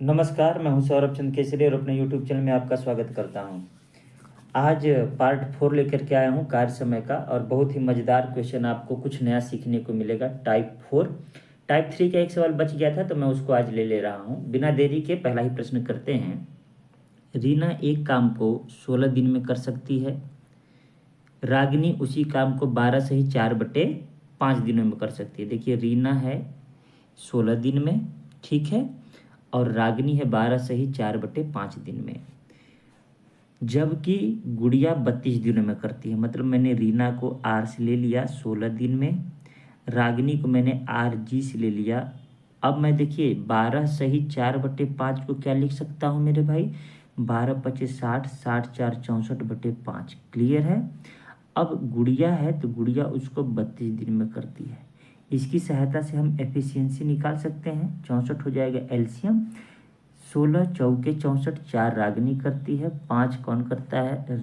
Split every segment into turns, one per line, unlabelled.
नमस्कार, मैं हूं सौरभ चंद्र केसरी और अपने यूट्यूब चैनल में आपका स्वागत करता हूं। आज पार्ट 4 लेकर के आया हूं कार्य समय का, और बहुत ही मज़ेदार क्वेश्चन, आपको कुछ नया सीखने को मिलेगा। टाइप 4, टाइप 3 का एक सवाल बच गया था तो मैं उसको आज ले रहा हूं। बिना देरी के पहला ही प्रश्न करते हैं। रीना एक काम को 16 दिन में कर सकती है। रागिनी उसी काम को 12 से ही 4/5 दिनों में कर सकती है। देखिए, रीना है 16 दिन में, ठीक है, और रागिनी है 12 से ही 4/5 दिन में। जबकि गुड़िया 32 दिनों में करती है। मतलब मैंने रीना को आर से ले लिया 16 दिन में, रागिनी को मैंने आर जी से ले लिया। अब मैं देखिए 12 सही 4/5 को क्या लिख सकता हूँ मेरे भाई, 12×25 = 60, 60×4 = 64/5। क्लियर है। अब गुड़िया है तो गुड़िया उसको 32 दिन में करती है। इसकी सहायता से हम एफिशिएंसी निकाल सकते हैं। 64 हो जाएगा एलसीएम। 16×4 = 64, 4 रागिनी करती है, 5 कौन करता है,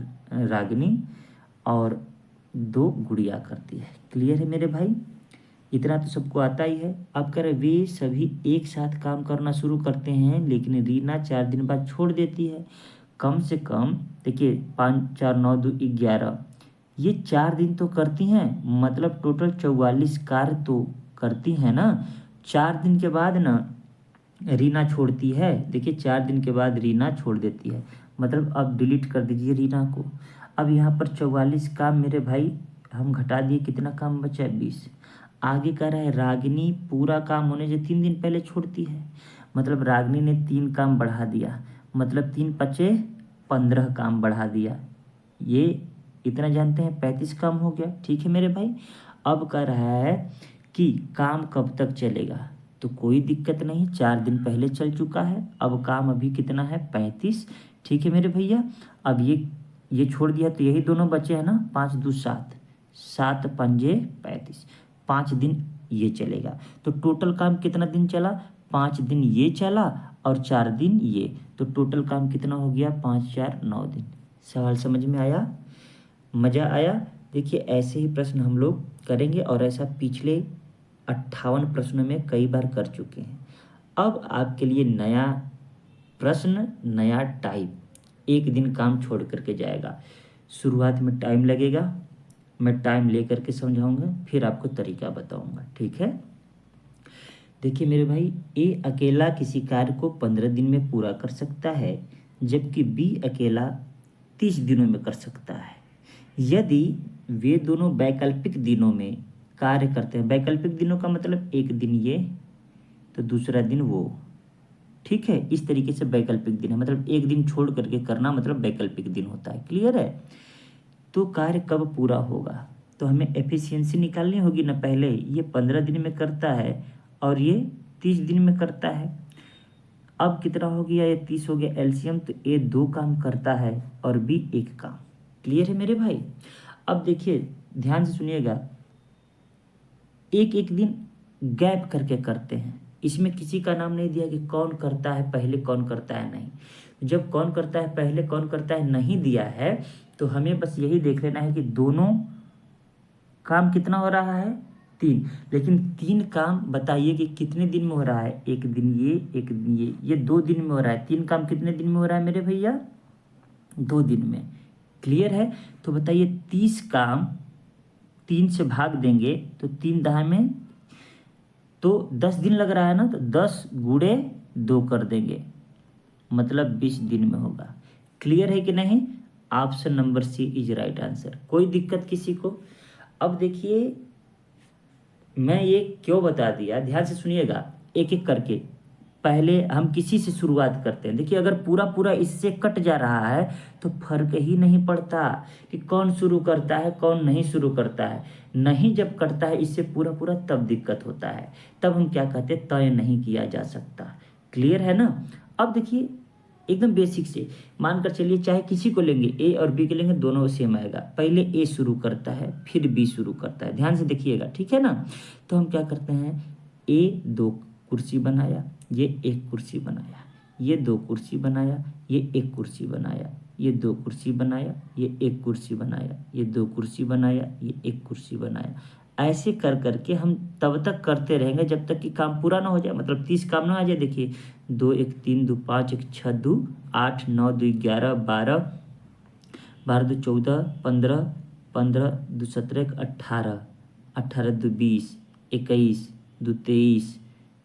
रागिनी, और 2 गुड़िया करती है। क्लियर है मेरे भाई। इतना तो सबको आता ही है। अब कह रहे वे सभी एक साथ काम करना शुरू करते हैं, लेकिन रीना 4 दिन बाद छोड़ देती है। कम से कम देखिए, 5 4 9 2 11, ये 4 दिन तो करती हैं, मतलब टोटल 44 कार्य तो करती हैं ना। 4 दिन के बाद ना रीना छोड़ती है। देखिए 4 दिन के बाद रीना छोड़ देती है, मतलब अब डिलीट कर दीजिए रीना को। अब यहाँ पर 44 काम मेरे भाई हम घटा दिए, कितना काम बचा है, 20। आगे कह रहा है रागिनी पूरा काम होने से 3 दिन पहले छोड़ती है। मतलब रागिनी ने 3 काम बढ़ा दिया, मतलब 3×5 = 15 काम बढ़ा दिया। ये इतना जानते हैं, 35 काम हो गया। ठीक है मेरे भाई। अब कह रहा है कि काम कब तक चलेगा, तो कोई दिक्कत नहीं, 4 दिन पहले चल चुका है। अब काम अभी कितना है, 35। ठीक है मेरे भैया। अब ये छोड़ दिया तो यही दोनों बचे हैं ना, 5 2 7, 7×5 = 35, 5 दिन ये चलेगा। तो टोटल काम कितना दिन चला, 5 दिन ये चला और 4 दिन ये, तो टोटल काम कितना हो गया, 5 4 9 दिन। सवाल समझ में आया, मज़ा आया। देखिए ऐसे ही प्रश्न हम लोग करेंगे, और ऐसा पिछले 58 प्रश्नों में कई बार कर चुके हैं। अब आपके लिए नया प्रश्न, नया टाइप, एक दिन काम छोड़ करके जाएगा। शुरुआत में टाइम लगेगा, मैं टाइम लेकर के समझाऊंगा, फिर आपको तरीका बताऊंगा, ठीक है। देखिए मेरे भाई, ए अकेला किसी कार्य को 15 दिन में पूरा कर सकता है, जबकि बी अकेला 30 दिनों में कर सकता है। यदि वे दोनों वैकल्पिक दिनों में कार्य करते हैं, वैकल्पिक दिनों का मतलब एक दिन ये तो दूसरा दिन वो, ठीक है, इस तरीके से वैकल्पिक दिन है, मतलब एक दिन छोड़ करके करना, मतलब वैकल्पिक दिन होता है। क्लियर है। तो कार्य कब पूरा होगा, तो हमें एफिशिएंसी निकालनी होगी ना। पहले ये 15 दिन में करता है और ये 30 दिन में करता है। अब कितना हो गया, ये 30 हो गया एलसीएम, तो ए 2 काम करता है और बी 1 काम। क्लियर है मेरे भाई। अब देखिए ध्यान से सुनिएगा, एक एक दिन गैप करके करते हैं। इसमें किसी का नाम नहीं दिया कि कौन करता है पहले, कौन करता है नहीं। जब कौन करता है पहले, कौन करता है नहीं दिया है, तो हमें बस यही देख लेना है कि दोनों काम कितना हो रहा है, 3। लेकिन 3 काम बताइए कि कितने दिन में हो रहा है, एक दिन ये, एक दिन ये 2 दिन में हो रहा है। 3 काम कितने दिन में हो रहा है मेरे भैया, 2 दिन में। क्लियर है। तो बताइए 30 काम 3 से भाग देंगे तो 3×10 में, तो 10 दिन लग रहा है ना, तो 10×2 कर देंगे, मतलब 20 दिन में होगा। क्लियर है कि नहीं। Option number C is right answer. कोई दिक्कत किसी को। अब देखिए मैं ये क्यों बता दिया, ध्यान से सुनिएगा एक एक करके। पहले हम किसी से शुरुआत करते हैं। देखिए अगर पूरा पूरा इससे कट जा रहा है तो फर्क ही नहीं पड़ता कि कौन शुरू करता है कौन नहीं शुरू करता है। नहीं जब कटता है इससे पूरा पूरा तब दिक्कत होता है, तब हम क्या कहते हैं, तय नहीं किया जा सकता। क्लियर है ना। अब देखिए एकदम बेसिक से मानकर चलिए, चाहे किसी को लेंगे, ए और बी के लेंगे, दोनों सेम आएगा। पहले ए शुरू करता है फिर बी शुरू करता है, ध्यान से देखिएगा, ठीक है ना। तो हम क्या करते हैं, ए 2 कुर्सी बनाया, ये 1 कुर्सी बनाया, ये 2 कुर्सी बनाया, ये 1 कुर्सी बनाया, ये 2 कुर्सी बनाया, ये 1 कुर्सी बनाया, ये 2 कुर्सी बनाया, ये 1 कुर्सी बनाया। ऐसे कर करके हम तब तक करते रहेंगे जब तक कि काम पूरा ना हो जाए, मतलब 30 काम ना आ जाए। देखिए 2 1 3 2 5 1 6 2 8 9 2 11 12 12 2 14 15 15 2 17 1 18 18 2 20 21 2 23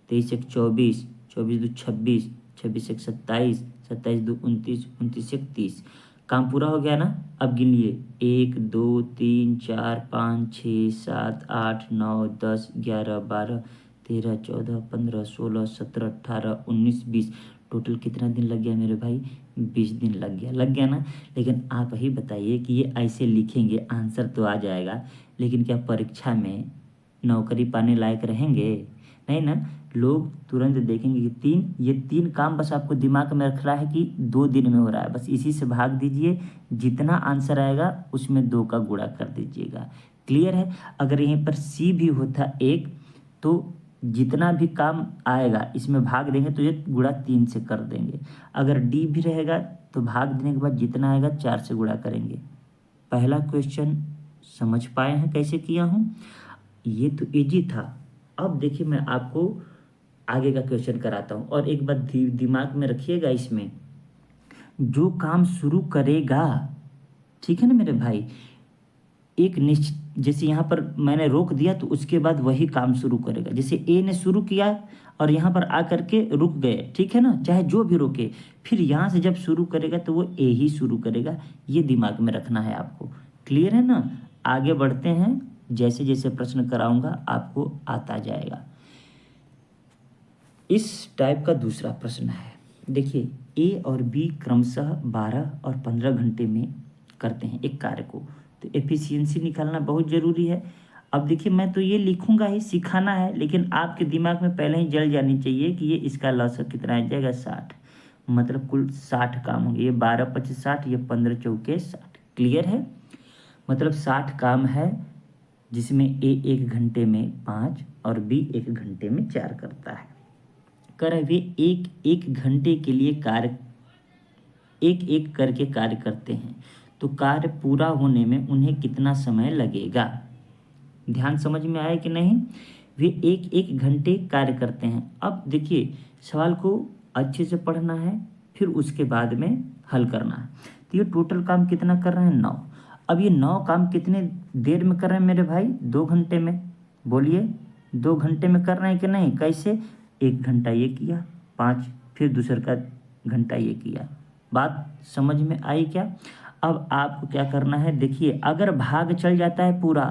23 1 24 24 2 26 26 1 27 27 2 29 29 1 30। काम पूरा हो गया ना। अब गिनिए 1 2 3 4 5 6 7 8 9 10 11 12 13 14 15 16 17 18 19 20। टोटल कितना दिन लग गया मेरे भाई? 20 दिन लग गया ना। लेकिन आप ही बताइए कि ये ऐसे लिखेंगे आंसर तो आ जाएगा, लेकिन क्या परीक्षा में नौकरी पाने लायक रहेंगे? नहीं ना। लोग तुरंत देखेंगे कि ये तीन काम बस आपको दिमाग में रख रहा है कि 2 दिन में हो रहा है, बस इसी से भाग दीजिए। जितना आंसर आएगा उसमें 2 का गुणा कर दीजिएगा। क्लियर है? अगर यहीं पर सी भी होता 1 तो जितना भी काम आएगा इसमें भाग देंगे तो ये गुणा 3 से कर देंगे। अगर डी भी रहेगा तो भाग देने के बाद जितना आएगा 4 से गुणा करेंगे। पहला क्वेश्चन समझ पाए हैं कैसे किया हूँ? ये तो इजी था। अब देखिए मैं आपको आगे का क्वेश्चन कराता हूँ, और एक बात दिमाग में रखिएगा, इसमें जो काम शुरू करेगा, ठीक है ना मेरे भाई, एक निश्चित, जैसे यहाँ पर मैंने रोक दिया तो उसके बाद वही काम शुरू करेगा। जैसे ए ने शुरू किया और यहाँ पर आकर के रुक गए, ठीक है ना, चाहे जो भी रोके, फिर यहाँ से जब शुरू करेगा तो वो ए ही शुरू करेगा। ये दिमाग में रखना है आपको। क्लियर है ना? आगे बढ़ते हैं, जैसे जैसे प्रश्न कराऊंगा आपको आता जाएगा। इस टाइप का दूसरा प्रश्न है। देखिए ए और बी क्रमशः 12 और 15 घंटे में करते हैं एक कार्य को, तो एफिशिएंसी निकालना बहुत ज़रूरी है। अब देखिए मैं तो ये लिखूंगा ही, सिखाना है, लेकिन आपके दिमाग में पहले ही जल जानी चाहिए कि ये इसका लॉसक कितना आ जाएगा 60, मतलब कुल 60 काम होंगे। ये 12 25 60, ये 15 चौके 60। क्लियर है? मतलब 60 काम है, जिसमें ए 1 घंटे में 5 और बी 1 घंटे में 4 करता है। कर वे एक एक घंटे के लिए कार्य एक एक करके कार्य करते हैं, तो कार्य पूरा होने में उन्हें कितना समय लगेगा? ध्यान समझ में आया कि नहीं? वे एक एक घंटे कार्य करते हैं। अब देखिए सवाल को अच्छे से पढ़ना है, फिर उसके बाद में हल करना है। तो ये टोटल काम कितना कर रहे हैं? 9। अब ये 9 काम कितने देर में कर रहे हैं मेरे भाई? 2 घंटे में। बोलिए 2 घंटे में कर रहे हैं कि नहीं? कैसे? 1 घंटा ये किया, 5 फिर दूसर का घंटा ये किया। बात समझ में आई क्या? अब आपको क्या करना है, देखिए अगर भाग चल जाता है पूरा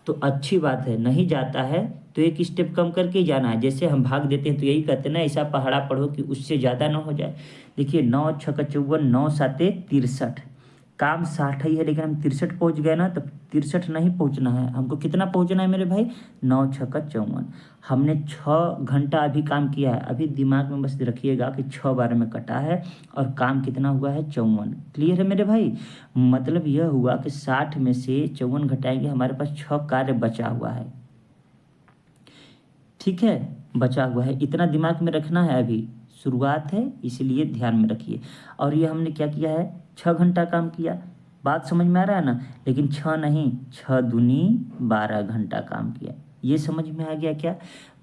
तो अच्छी बात है, नहीं जाता है तो एक स्टेप कम करके ही जाना है। जैसे हम भाग देते हैं तो यही कहते हैं ना, ऐसा पहाड़ा पढ़ो कि उससे ज़्यादा ना हो जाए। देखिए 9 6 54, 9 7 63, काम 60 ही है, लेकिन हम 63 पहुँच गए ना, तो 63 नहीं पहुँचना है हमको। कितना पहुँचना है मेरे भाई? 9 6 54। हमने 6 घंटा अभी काम किया है। अभी दिमाग में बस रखिएगा कि 6 बार में कटा है और काम कितना हुआ है? 54। क्लियर है मेरे भाई? मतलब यह हुआ कि 60 में से 54 घटाएंगे, हमारे पास 6 कार्य बचा हुआ है। ठीक है, बचा हुआ है, इतना दिमाग में रखना है। अभी शुरुआत है इसलिए ध्यान में रखिए। और ये हमने क्या किया है? 6 घंटा काम किया। बात समझ में आ रहा है ना? लेकिन 6 नहीं, 6 दूनी 12 घंटा काम किया। ये समझ में आ गया क्या?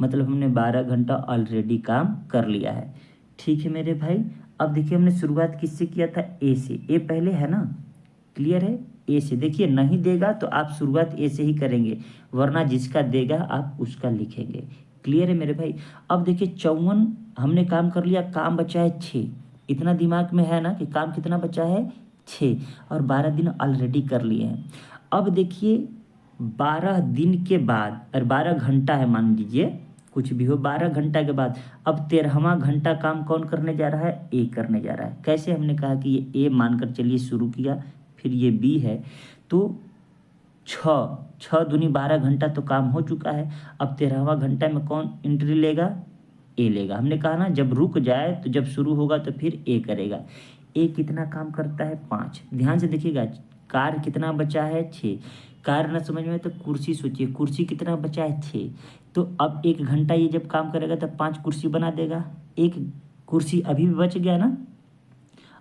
मतलब हमने 12 घंटा ऑलरेडी काम कर लिया है। ठीक है मेरे भाई। अब देखिए हमने शुरुआत किससे किया था? ए से। ए पहले है ना? क्लियर है? ए से। देखिए नहीं देगा तो आप शुरुआत ए से ही करेंगे, वरना जिसका देगा आप उसका लिखेंगे। क्लियर है मेरे भाई? अब देखिए 54 हमने काम कर लिया, काम बचा है 6। इतना दिमाग में है ना कि काम कितना बचा है? 6, और 12 दिन ऑलरेडी कर लिए हैं। अब देखिए 12 दिन के बाद, और 12 घंटा है मान लीजिए, कुछ भी हो, 12 घंटा के बाद अब 13वां घंटा काम कौन करने जा रहा है? ए करने जा रहा है। कैसे? हमने कहा कि ये ए मानकर चलिए शुरू किया, फिर ये बी है, तो 6 दूनी 12 घंटा तो काम हो चुका है। अब 13वां घंटा में कौन एंट्री लेगा? ए लेगा। हमने कहा ना जब रुक जाए तो जब शुरू होगा तो फिर ए करेगा। ए कितना काम करता है? 5। ध्यान से देखिएगा, कार्य कितना बचा है? 6। कार्य ना समझ में आए तो कुर्सी सोचिए, कुर्सी कितना बचा है? 6। तो अब 1 घंटा ये जब काम करेगा तो 5 कुर्सी बना देगा। एक कुर्सी अभी भी बच गया ना,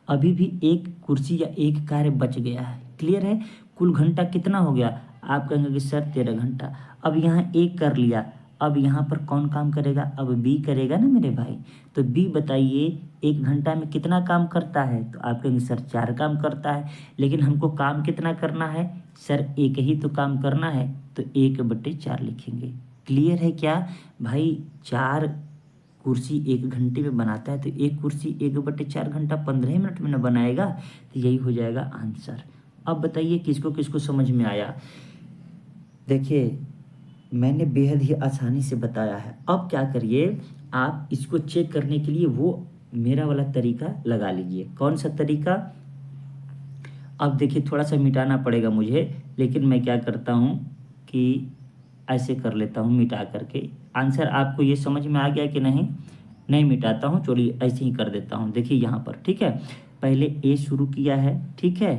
अभी भी एक कुर्सी या एक कार्य बच गया है। क्लियर है? कुल घंटा कितना हो गया? आप कहेंगे कि सर 13 घंटा। अब यहाँ ए कर लिया, अब यहाँ पर कौन काम करेगा, अब बी करेगा ना मेरे भाई। तो बी बताइए 1 घंटा में कितना काम करता है, तो आप कहेंगे सर 4 काम करता है। लेकिन हमको काम कितना करना है सर, एक ही तो काम करना है, तो 1/4 लिखेंगे। क्लियर है क्या भाई। 4 कुर्सी 1 घंटे में बनाता है, तो एक कुर्सी 1/4 घंटा 15 मिनट में न बनाएगा, तो यही हो जाएगा आंसर। अब बताइए किसको किसको समझ में आया। देखिए मैंने बेहद ही आसानी से बताया है। अब क्या करिए, आप इसको चेक करने के लिए वो मेरा वाला तरीका लगा लीजिए। कौन सा तरीका, अब देखिए थोड़ा सा मिटाना पड़ेगा मुझे, लेकिन मैं क्या करता हूँ कि ऐसे कर लेता हूँ मिटा करके। आंसर आपको ये समझ में आ गया कि नहीं, नहीं मिटाता हूँ, चलिए ऐसे ही कर देता हूँ। देखिए यहाँ पर ठीक है, पहले ए शुरू किया है, ठीक है,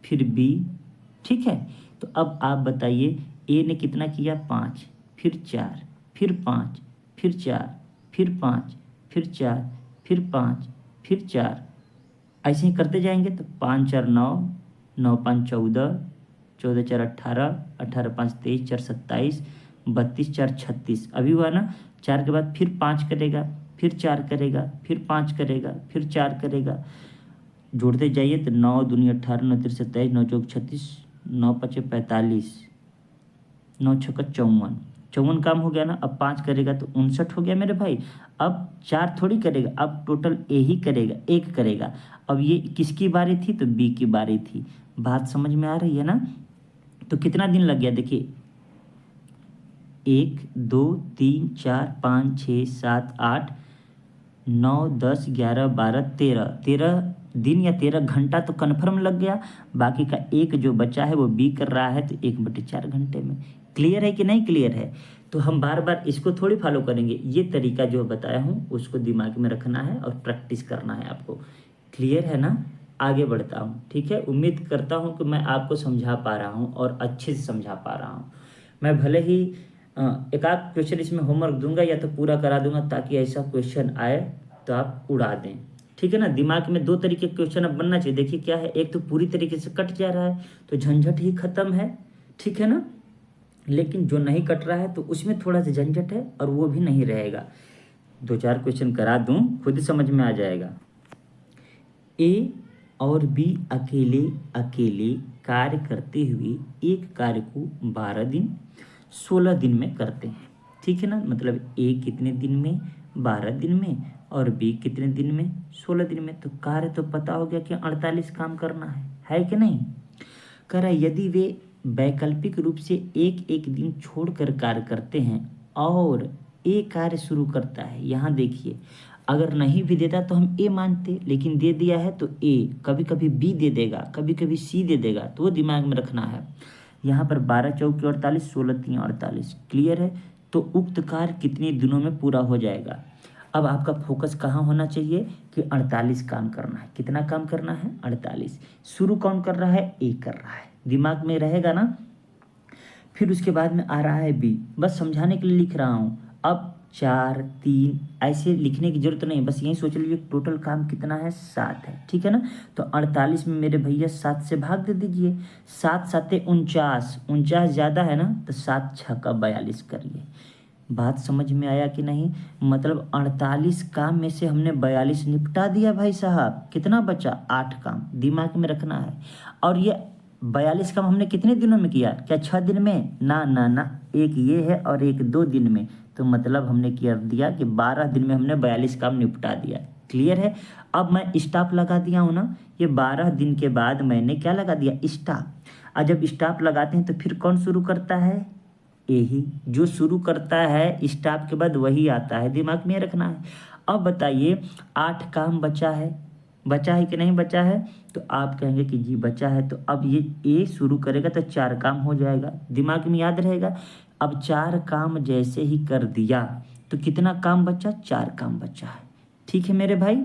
फिर बी, ठीक है। तो अब आप बताइए ए ने कितना किया 5, फिर 4, फिर 5, फिर 4, फिर 5, फिर 4, फिर 5, फिर 4, ऐसे ही करते जाएंगे। तो 5 4 9, 9 5 14, 14 4 18, 18 5 23, 4 27, 32 4 36, अभी हुआ ना। 4 के बाद फिर 5 करेगा, फिर 4 करेगा, फिर 5 करेगा, फिर 4 करेगा, जोड़ते जाइए तो 9 दूनी 18, 9 3 27, 9 चौक 36, 9 5 45, 9 6 54, 54 काम हो गया ना। अब 5 करेगा तो 59 हो गया मेरे भाई। अब 4 थोड़ी करेगा, अब टोटल ए ही करेगा, एक करेगा। अब ये किसकी बारी थी, तो बी की बारी थी। बात समझ में आ रही है ना। तो कितना दिन लग गया देखिए, 1 2 3 4 5 6 7 8 9 10 11 12 13, 13 दिन या 13 घंटा तो कन्फर्म लग गया। बाकी का एक जो बचा है वो बी कर रहा है, तो 1/4 घंटे में। क्लियर है कि नहीं क्लियर है। तो हम बार बार इसको थोड़ी फॉलो करेंगे, ये तरीका जो बताया हूँ उसको दिमाग में रखना है और प्रैक्टिस करना है आपको। क्लियर है ना। आगे बढ़ता हूँ, ठीक है। उम्मीद करता हूँ कि मैं आपको समझा पा रहा हूँ और अच्छे से समझा पा रहा हूँ। मैं भले ही एक आध क्वेश्चन इसमें होमवर्क दूंगा या तो पूरा करा दूंगा, ताकि ऐसा क्वेश्चन आए तो आप उड़ा दें, ठीक है ना। दिमाग में 2 तरीके के क्वेश्चन अब बनना चाहिए। देखिए क्या है, एक तो पूरी तरीके से कट जा रहा है तो झंझट ही खत्म है, ठीक है ना। लेकिन जो नहीं कट रहा है तो उसमें थोड़ा सा झंझट है और वो भी नहीं रहेगा। 2 4 क्वेश्चन करा दूं, खुद ही समझ में आ जाएगा। ए और बी अकेले अकेले कार्य करते हुए एक कार्य को 12 दिन 16 दिन में करते हैं, ठीक है ना। मतलब ए कितने दिन में, 12 दिन में, और बी कितने दिन में, 16 दिन में। तो कार्य तो पता हो गया कि 48 काम करना है कि नहीं। कह रहा है यदि वे वैकल्पिक रूप से एक एक दिन छोड़कर कार्य करते हैं और ए कार्य शुरू करता है, यहाँ देखिए अगर नहीं भी देता तो हम ए मानते, लेकिन दे दिया है तो ए, कभी कभी बी दे देगा, कभी कभी सी दे देगा, तो वो दिमाग में रखना है। यहाँ पर 12 चौके 48, 16 3 48, क्लियर है। तो उक्त कार्य कितने दिनों में पूरा हो जाएगा। अब आपका फोकस कहाँ होना चाहिए कि 48 काम करना है। कितना काम करना है, 48। शुरू कौन कर रहा है, ए कर रहा है, दिमाग में रहेगा ना। फिर उसके बाद में आ रहा है बी, बस समझाने के लिए लिख रहा हूँ। अब 4 3 ऐसे लिखने की जरूरत नहीं, बस यही सोच लीजिए टोटल काम कितना है, 7 है, ठीक है ना। तो 48 में मेरे भैया 7 से भाग दे दीजिए। 7 7 49, 49 ज़्यादा है ना, तो 7 6 42 करिए। बात समझ में आया कि नहीं। मतलब 48 काम में से हमने 42 निपटा दिया भाई साहब। कितना बचा, 8 काम, दिमाग में रखना है। और ये 42 काम हमने कितने दिनों में किया, क्या 6 दिन में, ना ना ना, एक ये है और एक 2 दिन में। तो मतलब हमने कर दिया कि 12 दिन में हमने 42 काम निपटा दिया। क्लियर है। अब मैं स्टॉप लगा दिया हूँ ना, ये 12 दिन के बाद मैंने क्या लगा दिया, स्टॉप। और जब स्टॉप लगाते हैं तो फिर कौन शुरू करता है, यही जो शुरू करता है स्टॉप के बाद वही आता है, दिमाग में रखना है। अब बताइए 8 काम बचा है, बचा है कि नहीं बचा है। तो आप कहेंगे कि जी बचा है, तो अब ये ए शुरू करेगा तो 4 काम हो जाएगा, दिमाग में याद रहेगा। अब 4 काम जैसे ही कर दिया तो कितना काम बचा, 4 काम बचा है, ठीक है मेरे भाई,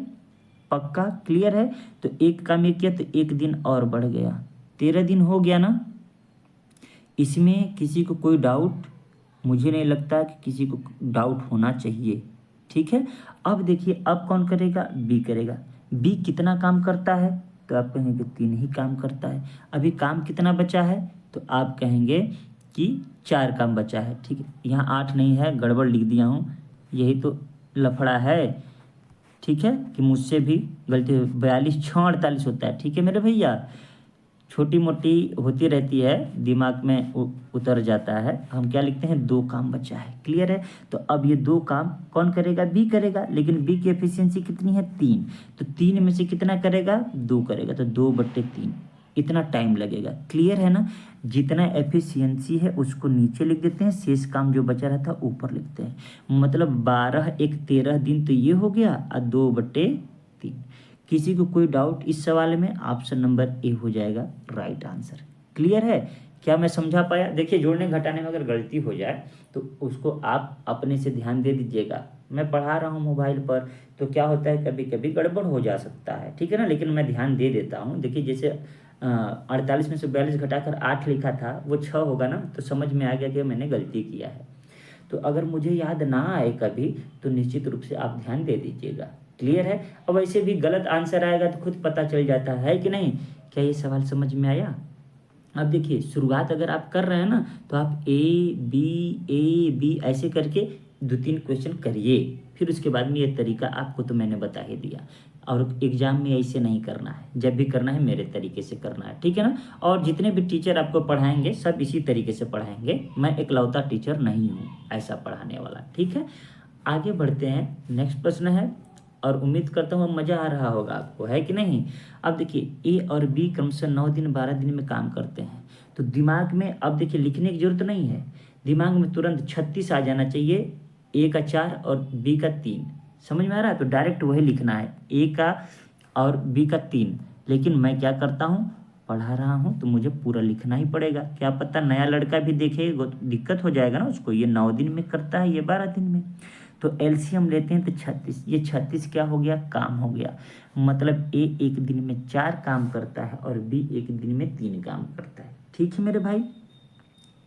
पक्का क्लियर है। तो एक काम ये किया तो एक दिन और बढ़ गया, 13 दिन हो गया ना। इसमें किसी को कोई डाउट, मुझे नहीं लगता कि किसी को डाउट होना चाहिए, ठीक है। अब देखिए अब कौन करेगा, बी करेगा। बी कितना काम करता है, तो आप कहेंगे कि 3 ही काम करता है। अभी काम कितना बचा है, तो आप कहेंगे कि 4 काम बचा है। ठीक है, यहाँ 8 नहीं है, गड़बड़ लिख दिया हूँ, यही तो लफड़ा है। ठीक है, कि मुझसे भी गलती 42 6 48 होता है। ठीक है मेरे भैया, छोटी मोटी होती रहती है, दिमाग में उतर जाता है। हम क्या लिखते हैं, 2 काम बचा है। क्लियर है। तो अब ये 2 काम कौन करेगा, बी करेगा, लेकिन बी की एफिशिएंसी कितनी है, 3। तो 3 में से कितना करेगा, 2 करेगा, तो 2/3 इतना टाइम लगेगा। क्लियर है ना। जितना एफिशिएंसी है उसको नीचे लिख देते हैं, शेष काम जो बचा रहता है ऊपर लिखते हैं। मतलब 12 1 13 दिन तो ये हो गया, और 2/3। किसी को कोई डाउट इस सवाल में, ऑप्शन नंबर ए हो जाएगा राइट आंसर। क्लियर है, क्या मैं समझा पाया। देखिए, जोड़ने घटाने में अगर गलती हो जाए तो उसको आप अपने से ध्यान दे दीजिएगा। मैं पढ़ा रहा हूँ मोबाइल पर, तो क्या होता है, कभी कभी गड़बड़ हो जा सकता है। ठीक है ना, लेकिन मैं ध्यान दे देता हूँ। देखिए, जैसे 48 में से 42 घटाकर 8 लिखा था, वो 6 होगा ना, तो समझ में आ गया कि मैंने गलती किया है। तो अगर मुझे याद ना आए कभी, तो निश्चित रूप से आप ध्यान दे दीजिएगा। क्लियर है। अब ऐसे भी गलत आंसर आएगा तो खुद पता चल जाता है कि नहीं। क्या ये सवाल समझ में आया। अब देखिए, शुरुआत अगर आप कर रहे हैं ना, तो आप ए बी ऐसे करके 2-3 क्वेश्चन करिए। फिर उसके बाद में ये तरीका आपको तो मैंने बता ही दिया। और एग्जाम में ऐसे नहीं करना है, जब भी करना है मेरे तरीके से करना है। ठीक है ना। और जितने भी टीचर आपको पढ़ाएंगे सब इसी तरीके से पढ़ाएंगे। मैं इकलौता टीचर नहीं हूँ ऐसा पढ़ाने वाला। ठीक है, आगे बढ़ते हैं। नेक्स्ट प्रश्न है, और उम्मीद करता हूँ मज़ा आ रहा होगा आपको, है कि नहीं। अब देखिए, ए और बी क्रमशः 9 दिन 12 दिन में काम करते हैं। तो दिमाग में अब देखिए लिखने की जरूरत नहीं है, दिमाग में तुरंत 36 आ जाना चाहिए। ए का 4 और बी का 3, समझ में आ रहा है। तो डायरेक्ट वही लिखना है, ए का और बी का 3। लेकिन मैं क्या करता हूँ, पढ़ा रहा हूँ तो मुझे पूरा लिखना ही पड़ेगा। क्या पता नया लड़का भी देखेगा तो दिक्कत हो जाएगा ना उसको, ये 9 दिन में करता है, ये 12 दिन में। तो एलसीएम लेते हैं तो 36, ये 36 क्या हो गया, काम हो गया। मतलब ए एक दिन में 4 काम करता है और बी एक दिन में 3 काम करता है। ठीक है मेरे भाई।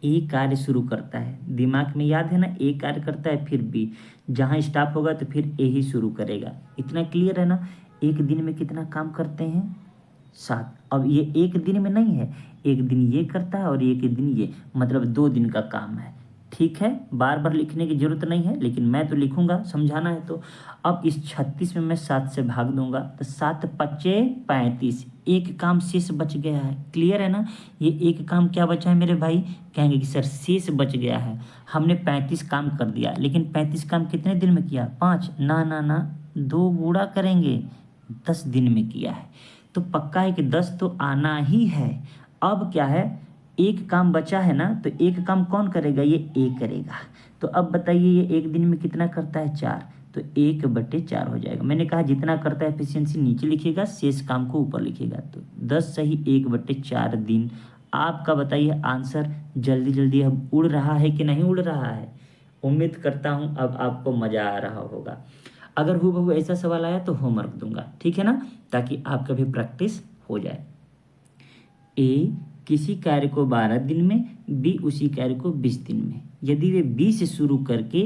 ए कार्य शुरू करता है, दिमाग में याद है ना, ए कार्य करता है, फिर बी, जहाँ स्टॉप होगा तो फिर ए ही शुरू करेगा। इतना क्लियर है ना। एक दिन में कितना काम करते हैं, 7। अब ये एक दिन में नहीं है, एक दिन ये करता है और एक दिन ये, मतलब 2 दिन का काम है। ठीक है, बार बार लिखने की जरूरत नहीं है, लेकिन मैं तो लिखूंगा, समझाना है तो। अब इस 36 में मैं 7 से भाग दूंगा, तो 7 पच्चे 35, एक काम शेष बच गया है। क्लियर है ना। ये एक काम क्या बचा है मेरे भाई, कहेंगे कि सर शेष बच गया है। हमने 35 काम कर दिया, लेकिन 35 काम कितने दिन में किया, 5 ना ना ना, 2 गुणा करेंगे, 10 दिन में किया है। तो पक्का है कि 10 तो आना ही है। अब क्या है, एक काम बचा है ना, तो एक काम कौन करेगा, ये ए करेगा। तो अब बताइए ये एक दिन में कितना करता है, 4। तो 1/4 हो जाएगा। मैंने कहा जितना करता है एफिशिएंसी नीचे लिखिएगा, शेष काम को ऊपर लिखिएगा। तो 10 सही 1/4 दिन। आपका बताइए आंसर। जल्दी जल्दी अब उड़ रहा है कि नहीं उड़ रहा है। उम्मीद करता हूँ अब आपको मज़ा आ रहा होगा। अगर हूबहू ऐसा सवाल आया तो होमवर्क दूंगा, ठीक है ना, ताकि आपका भी प्रैक्टिस हो जाए। ए किसी कार्य को 12 दिन में, बी उसी कार्य को 20 दिन में। यदि वे बी से शुरू करके,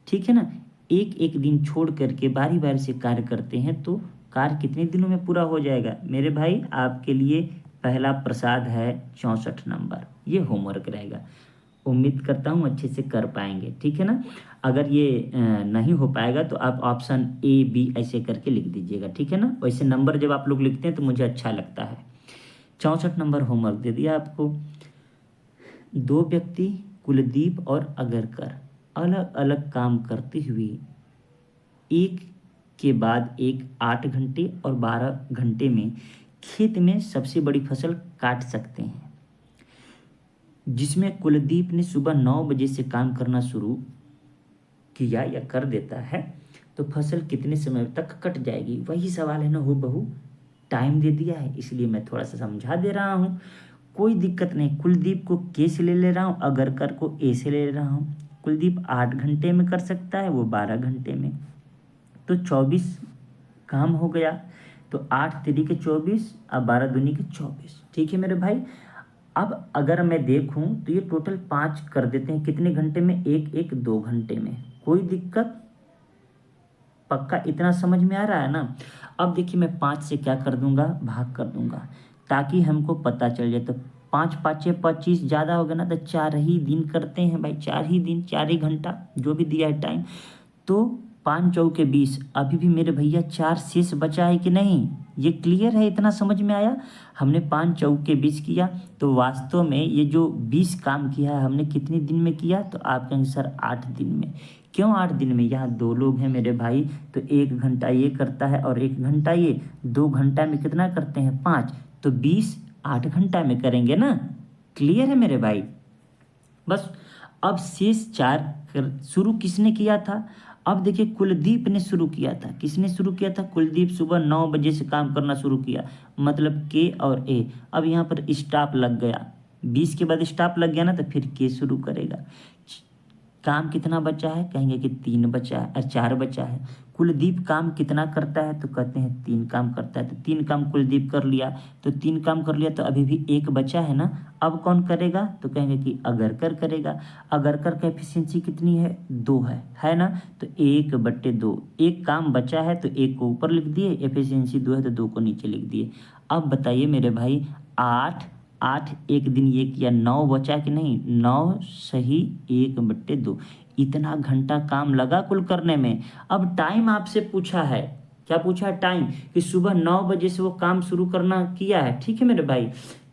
ठीक है ना, एक एक दिन छोड़ करके बारी बारी से कार्य करते हैं, तो कार्य कितने दिनों में पूरा हो जाएगा। मेरे भाई आपके लिए पहला प्रसाद है 64 नंबर, ये होमवर्क रहेगा। उम्मीद करता हूँ अच्छे से कर पाएंगे, ठीक है ना। अगर ये नहीं हो पाएगा तो आप ऑप्शन ए बी ऐसे करके लिख दीजिएगा, ठीक है ना। वैसे नंबर जब आप लोग लिखते हैं तो मुझे अच्छा लगता है। 64 नंबर होमवर्क दे दिया आपको। 2 व्यक्ति कुलदीप और अगरकर अलग अलग काम करते हुए एक के बाद एक 8 घंटे और 12 घंटे में खेत में सबसे बड़ी फसल काट सकते हैं, जिसमें कुलदीप ने सुबह 9 बजे से काम करना शुरू किया या कर देता है, तो फसल कितने समय तक कट जाएगी। वही सवाल है ना, हूबहू टाइम दे दिया है, इसलिए मैं थोड़ा सा समझा दे रहा हूँ। कोई दिक्कत नहीं। कुलदीप को के से ले रहा हूँ, अगरकर को ए से ले रहा हूँ। कुलदीप 8 घंटे में कर सकता है, वो 12 घंटे में, तो 24 काम हो गया। तो 8 तिरी के 24 और 12 दूनी के 24। ठीक है मेरे भाई। अब अगर मैं देखूं तो ये टोटल 5 कर देते हैं, कितने घंटे में, 2 घंटे में। कोई दिक्कत, पक्का इतना समझ में आ रहा है ना। अब देखिए मैं 5 से क्या कर दूंगा, भाग कर दूंगा, ताकि हमको पता चल जाए। तो 5 पाँचे 25 ज़्यादा हो गया ना, तो 4 ही दिन करते हैं भाई, 4 ही दिन, 4 ही घंटा जो भी दिया है टाइम। तो 5 चौके 20, अभी भी मेरे भैया 4 शेष बचा है कि नहीं, ये क्लियर है, इतना समझ में आया। हमने 5 चौके 20 किया, तो वास्तव में ये जो 20 काम किया है हमने कितने दिन में किया, तो आप कहेंगे सर 8 दिन में। क्यों 8 दिन में, यहाँ 2 लोग हैं मेरे भाई, तो 1 घंटा ये करता है और 1 घंटा ये, 2 घंटा में कितना करते हैं 5, तो 20 8 घंटा में करेंगे ना। क्लियर है मेरे भाई। बस अब शेष 4 शुरू किसने किया था, अब देखिए कुलदीप ने शुरू किया था। किसने शुरू किया था, कुलदीप सुबह 9 बजे से काम करना शुरू किया, मतलब के और ए। अब यहाँ पर स्टॉप लग गया, 20 के बाद स्टॉप लग गया ना, तो फिर के शुरू करेगा। काम कितना बचा है, कहेंगे कि 3 बचा है और 4 बचा है। कुलदीप काम कितना करता है, तो कहते हैं 3 काम करता है, तो 3 काम कुलदीप कर लिया, तो 3 काम कर लिया, तो अभी भी 1 बचा है ना। अब कौन करेगा, तो कहेंगे कि अगरकर करेगा। अगरकर का एफिशिएंसी कितनी है, 2 है ना, तो 1/2, 1 काम बचा है तो 1 को ऊपर लिख दिए, एफिशिएंसी 2 है तो 2 को नीचे लिख दिए। अब बताइए मेरे भाई, 8 8 एक दिन ये किया, 9 बचा कि नहीं, 9 सही 1/2, इतना घंटा काम लगा कुल करने में। अब टाइम आपसे पूछा है, क्या पूछा है, टाइम, कि सुबह 9 बजे से वो काम शुरू करना किया है, ठीक है मेरे भाई,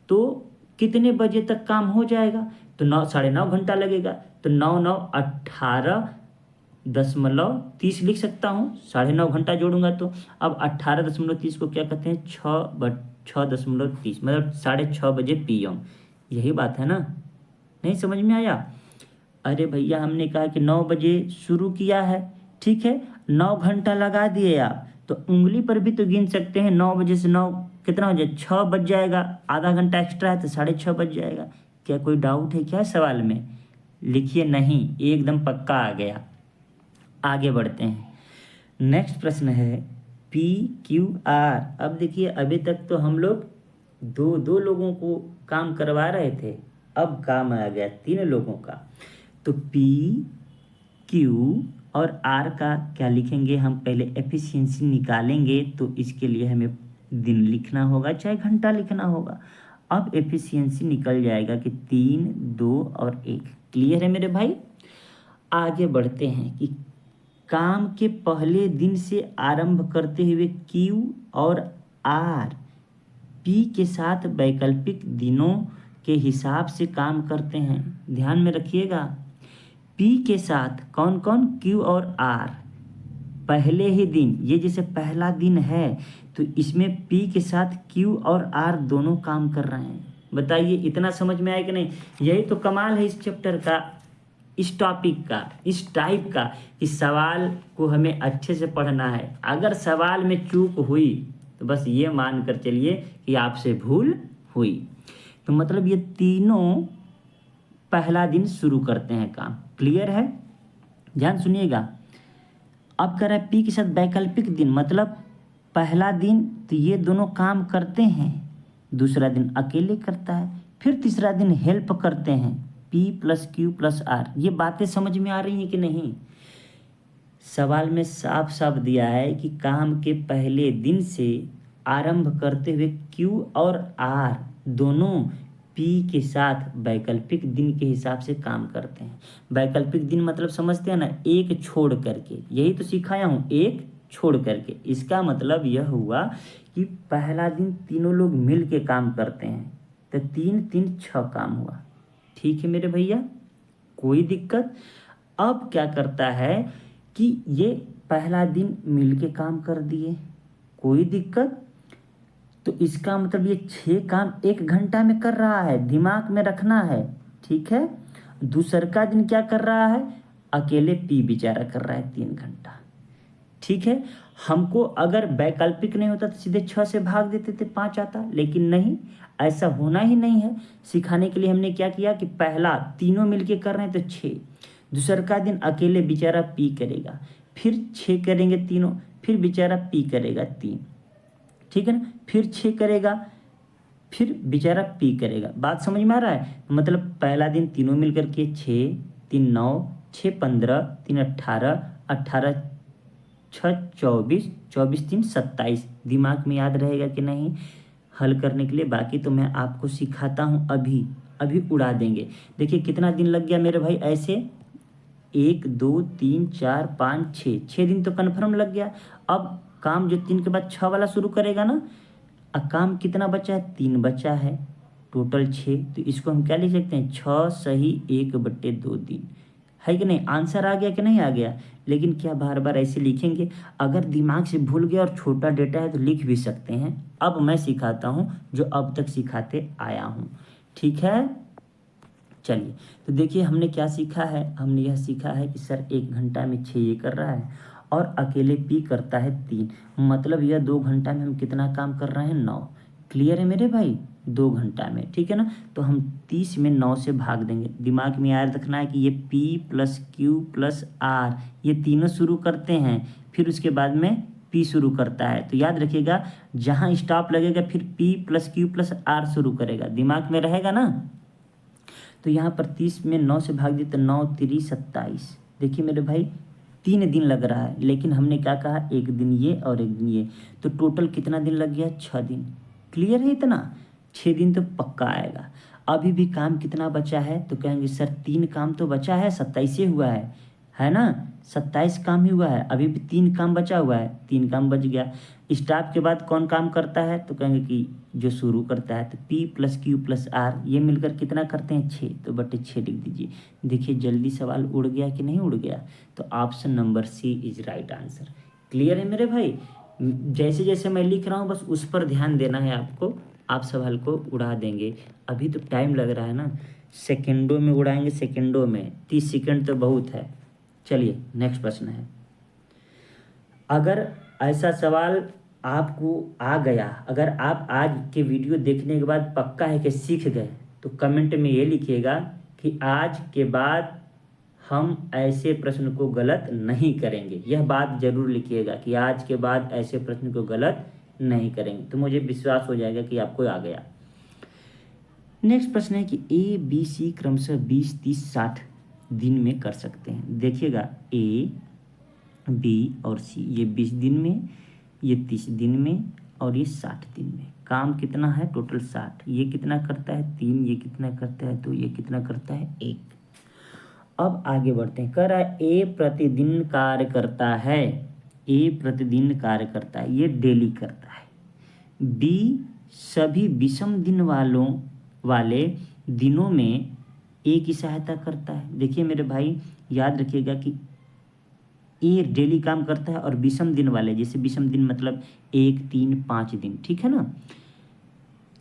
तो कितने बजे तक काम हो जाएगा, तो 9 9.5 घंटा लगेगा, तो 9 9 18.30 लिख सकता हूँ, 9.5 घंटा जोड़ूंगा तो। अब 18.30 को क्या कहते हैं, 6.30, मतलब 6:30 बजे PM, यही बात है ना, नहीं समझ में आया। अरे भैया हमने कहा कि 9 बजे शुरू किया है, ठीक है, 9 घंटा लगा दिए आप, तो उंगली पर भी तो गिन सकते हैं, 9 बजे से 9 कितना हो जाए, 6 बज जाएगा, आधा घंटा एक्स्ट्रा है तो 6:30 बज जाएगा। क्या कोई डाउट है क्या सवाल में, लिखिए नहीं, एकदम पक्का आ गया। आगे बढ़ते हैं, नेक्स्ट प्रश्न है PQR। अब देखिए अभी तक तो हम लोग दो लोगों को काम करवा रहे थे, अब काम आ गया 3 लोगों का। तो PQ और R का क्या लिखेंगे, हम पहले एफिशिएंसी निकालेंगे, तो इसके लिए हमें दिन लिखना होगा चाहे घंटा लिखना होगा। अब एफिशिएंसी निकल जाएगा कि 3 2 और 1। क्लियर है मेरे भाई। आगे बढ़ते हैं कि काम के पहले दिन से आरंभ करते हुए Q और R P के साथ वैकल्पिक दिनों के हिसाब से काम करते हैं। ध्यान में रखिएगा, P के साथ कौन कौन, Q और R, पहले ही दिन, ये जैसे पहला दिन है तो इसमें P के साथ Q और R दोनों काम कर रहे हैं। बताइए इतना समझ में आया कि नहीं, यही तो कमाल है इस चैप्टर का, इस टॉपिक का, इस टाइप का, कि सवाल को हमें अच्छे से पढ़ना है। अगर सवाल में चूक हुई तो बस ये मान कर चलिए कि आपसे भूल हुई। तो मतलब ये तीनों पहला दिन शुरू करते हैं काम। क्लियर है, ध्यान सुनिएगा। अब कह रहा है P के साथ वैकल्पिक दिन, मतलब पहला दिन तो ये दोनों काम करते हैं, दूसरा दिन अकेले करता है, फिर तीसरा दिन हेल्प करते हैं, P + Q + R। ये बातें समझ में आ रही हैं कि नहीं। सवाल में साफ साफ दिया है कि काम के पहले दिन से आरंभ करते हुए Q और R दोनों P के साथ वैकल्पिक दिन के हिसाब से काम करते हैं। वैकल्पिक दिन मतलब समझते हैं ना, एक छोड़ करके, यही तो सिखाया हूँ, एक छोड़ करके। इसका मतलब यह हुआ कि पहला दिन तीनों लोग मिल के काम करते हैं, तो 3 3 6 काम हुआ। ठीक है मेरे भैया, कोई दिक्कत। अब क्या करता है कि ये पहला दिन मिल के काम कर दिए, कोई दिक्कत। तो इसका मतलब ये 6 काम 1 घंटा में कर रहा है, दिमाग में रखना है, ठीक है। दूसरा दिन क्या कर रहा है, अकेले P बेचारा कर रहा है 3 घंटा, ठीक है। हमको अगर वैकल्पिक नहीं होता तो सीधे 6 से भाग देते थे, 5 आता, लेकिन नहीं, ऐसा होना ही नहीं है। सिखाने के लिए हमने क्या किया कि पहला तीनों मिलके कर रहे हैं तो 6, दूसरा दिन अकेले बेचारा P करेगा, फिर 6 करेंगे तीनों, फिर बेचारा P करेगा 3, ठीक है ना, फिर 6 करेगा, फिर बेचारा P करेगा। बात समझ में आ रहा है। मतलब पहला दिन तीनों मिलकर के 6 3 9 6 15 3 18 18 6 24 24 3 27, दिमाग में याद रहेगा कि नहीं। हल करने के लिए, बाकी तो मैं आपको सिखाता हूँ अभी अभी उड़ा देंगे। देखिए कितना दिन लग गया मेरे भाई ऐसे, 1 2 3 4 5 6, 6 दिन तो कन्फर्म लग गया। अब काम जो 3 के बाद 6 वाला शुरू करेगा ना, अब काम कितना बचा है, 3 बचा है, टोटल 6। तो इसको हम क्या लिख सकते हैं, 6 सही 1/2 दिन, है कि नहीं। आंसर आ गया कि नहीं आ गया। लेकिन क्या बार बार ऐसे लिखेंगे, अगर दिमाग से भूल गया और छोटा डेटा है तो लिख भी सकते हैं। अब मैं सिखाता हूँ जो अब तक सिखाते आया हूँ, ठीक है। चलिए, तो देखिए हमने क्या सीखा है, हमने यह सीखा है कि सर 1 घंटा में 6 ये कर रहा है और अकेले पी करता है 3, मतलब यह 2 घंटा में हम कितना काम कर रहे हैं, 9। क्लियर है मेरे भाई, 2 घंटा में, ठीक है ना। तो हम 30 में 9 से भाग देंगे। दिमाग में याद रखना है कि ये P + Q + R ये तीनों शुरू करते हैं, फिर उसके बाद में P शुरू करता है। तो याद रखिएगा जहाँ स्टॉप लगेगा फिर P + Q + R शुरू करेगा, दिमाग में रहेगा ना। तो यहाँ पर 30 में 9 से भाग दिए तो 9 × 3 = 27। देखिए मेरे भाई 3 दिन लग रहा है, लेकिन हमने क्या कहा, 1 दिन ये और 1 दिन ये, तो टोटल कितना दिन लग गया, 6 दिन। क्लियर है इतना, 6 दिन तो पक्का आएगा। अभी भी काम कितना बचा है, तो कहेंगे सर 3 काम तो बचा है, 27 हुआ है ना, 27 काम ही हुआ है, अभी भी 3 काम बचा हुआ है, 3 काम बच गया। स्टाफ के बाद कौन काम करता है, तो कहेंगे कि जो शुरू करता है, तो P + Q + R ये मिलकर कितना करते हैं, 6, तो बटे 6 लिख दीजिए। देखिए जल्दी सवाल उड़ गया कि नहीं उड़ गया, तो option number C is right answer. Clear है मेरे भाई, जैसे जैसे मैं लिख रहा हूँ बस उस पर ध्यान देना है आपको, आप सवाल को उड़ा देंगे। अभी तो टाइम लग रहा है ना, सेकेंडों में उड़ाएंगे, सेकेंडों में, 30 सेकेंड तो बहुत है। चलिए नेक्स्ट प्रश्न है, अगर ऐसा सवाल आपको आ गया, अगर आप आज के वीडियो देखने के बाद पक्का है कि सीख गए, तो कमेंट में ये लिखिएगा कि आज के बाद हम ऐसे प्रश्न को गलत नहीं करेंगे। यह बात जरूर लिखिएगा कि आज के बाद ऐसे प्रश्न को गलत नहीं करेंगे, तो मुझे विश्वास हो जाएगा कि आपको आ गया। नेक्स्ट प्रश्न है कि ABC क्रमशः 20 30 60 दिन में कर सकते हैं। देखिएगा A B और C ये 20 दिन में, ये 30 दिन में और ये 60 दिन में। काम कितना है, टोटल 60। ये कितना करता है, 3, ये कितना करता है 2, ये कितना करता है 1। अब आगे बढ़ते हैं, कह रहा है A प्रतिदिन कार्य करता है, A प्रतिदिन कार्य करता है, ये डेली करता है। B सभी विषम दिन वाले दिनों में A की सहायता करता है। देखिए मेरे भाई याद रखिएगा कि ए डेली काम करता है और विषम दिन वाले, जैसे विषम दिन मतलब 1 3 5 दिन, ठीक है ना।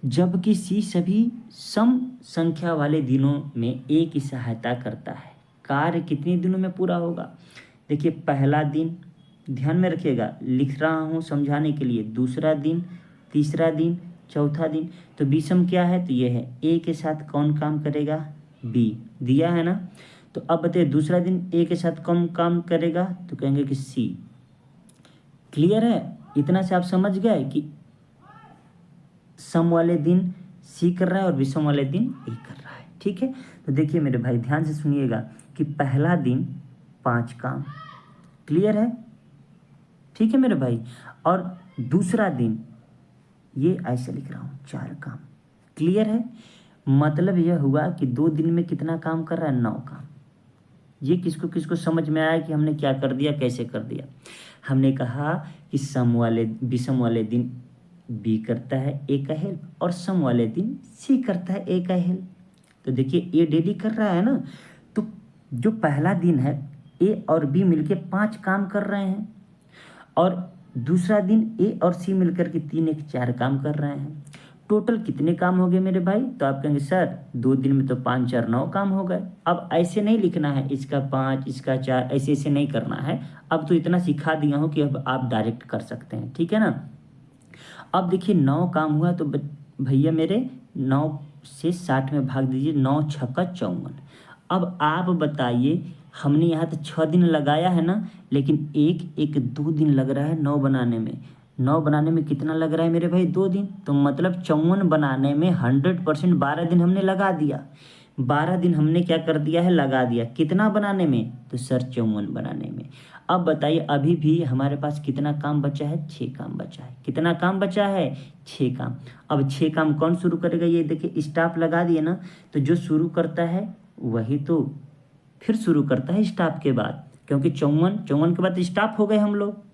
जबकि सी सभी सम संख्या वाले दिनों में ए की सहायता करता है। कार्य कितने दिनों में पूरा होगा, देखिए पहला दिन, ध्यान में रखिएगा लिख रहा हूँ समझाने के लिए, दूसरा दिन, तीसरा दिन, चौथा दिन। तो विषम क्या है, तो ये है, ए के साथ कौन काम करेगा, बी दिया है ना। तो अब बताइए दूसरा दिन ए के साथ कौन काम करेगा, तो कहेंगे कि सी। क्लियर है, इतना से आप समझ गए कि सम वाले दिन सी कर रहा है और विषम वाले दिन ए कर रहा है, ठीक है। तो देखिए मेरे भाई ध्यान से सुनिएगा कि पहला दिन 5 काम, क्लियर है, ठीक है मेरे भाई। और दूसरा दिन ये ऐसे लिख रहा हूँ 4 काम, क्लियर है। मतलब यह हुआ कि 2 दिन में कितना काम कर रहा है, 9 काम। ये किसको किसको समझ में आया कि हमने क्या कर दिया, कैसे कर दिया। हमने कहा कि विषम वाले दिन बी करता है ए का हेल्प और सम वाले दिन सी करता है ए का हेल्प। तो देखिए ए डेली कर रहा है ना, तो जो पहला दिन है ए और बी मिलके 5 काम कर रहे हैं और दूसरा दिन ए और सी मिलकर के 3 1 4 काम कर रहे हैं। टोटल कितने काम हो गए मेरे भाई, तो आप कहेंगे सर 2 दिन में तो 5 4 9 काम हो गए। अब ऐसे नहीं लिखना है, इसका 5 इसका 4 ऐसे ऐसे नहीं करना है। अब तो इतना सिखा दिया हूँ कि अब आप डायरेक्ट कर सकते हैं, ठीक है ना। अब देखिए 9 काम हुआ, तो भैया मेरे 9 से 60 में भाग दीजिए, 9 × 6 = 54। अब आप बताइए, हमने यहाँ तो 6 दिन लगाया है ना, लेकिन 2 दिन लग रहा है 9 बनाने में। 9 बनाने में कितना लग रहा है मेरे भाई, 2 दिन। तो मतलब 54 बनाने में 100% 12 दिन हमने लगा दिया। 12 दिन हमने क्या कर दिया है, लगा दिया। कितना बनाने में, तो सर 54 बनाने में। अब बताइए अभी भी हमारे पास कितना काम बचा है, 6 काम बचा है। कितना काम बचा है, 6 काम। अब 6 काम कौन शुरू करेगा, ये देखिए स्टॉप लगा दिए ना, तो जो शुरू करता है वही तो फिर शुरू करता है स्टॉप के बाद, क्योंकि 54 के बाद स्टॉप हो गए हम लोग।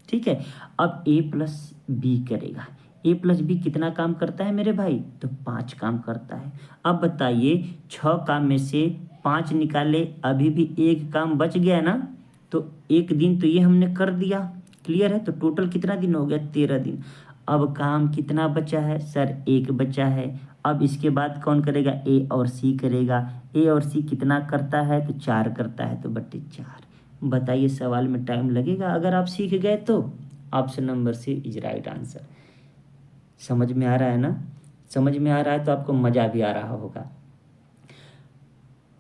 ठीक है, अब ए प्लस बी करेगा। ए प्लस बी कितना काम करता है मेरे भाई, तो 5 काम करता है। अब बताइए 6 काम में से 5 निकाले, अभी भी एक काम बच गया ना, तो एक दिन तो ये हमने कर दिया। क्लियर है, तो टोटल कितना दिन हो गया, 13 दिन। अब काम कितना बचा है सर, एक बचा है। अब इसके बाद कौन करेगा, ए और सी करेगा। ए और सी कितना करता है, तो 4 करता है, तो बट्टे 4। बताइए सवाल में टाइम लगेगा, अगर आप सीख गए तो option number C is right answer. समझ में आ रहा है ना, समझ में आ रहा है तो आपको मज़ा भी आ रहा होगा।